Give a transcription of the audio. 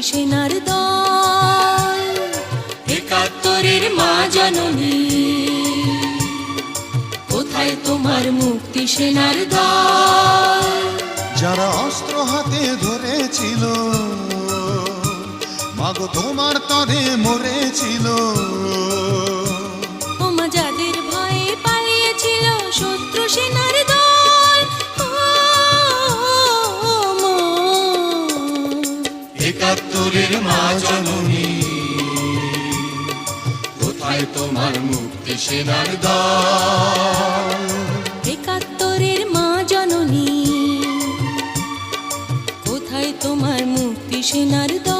সেনার দল। একাত্তরের মা জননী, কোথায় তোমার মুক্তি সেনার দল? যারা অস্ত্র হাতে ধরেছিল, মাগো তোমার তরে মরেছিল। ওমা যাদের ভয়ে পালিয়েছিল শত্রু সেনার দল। একাত্তরের মা জননী, কোথায় তোমার মুক্তি সেনার দল? একাত্তরের মা জননী, কোথায় তোমার মুক্তি সেনার দল?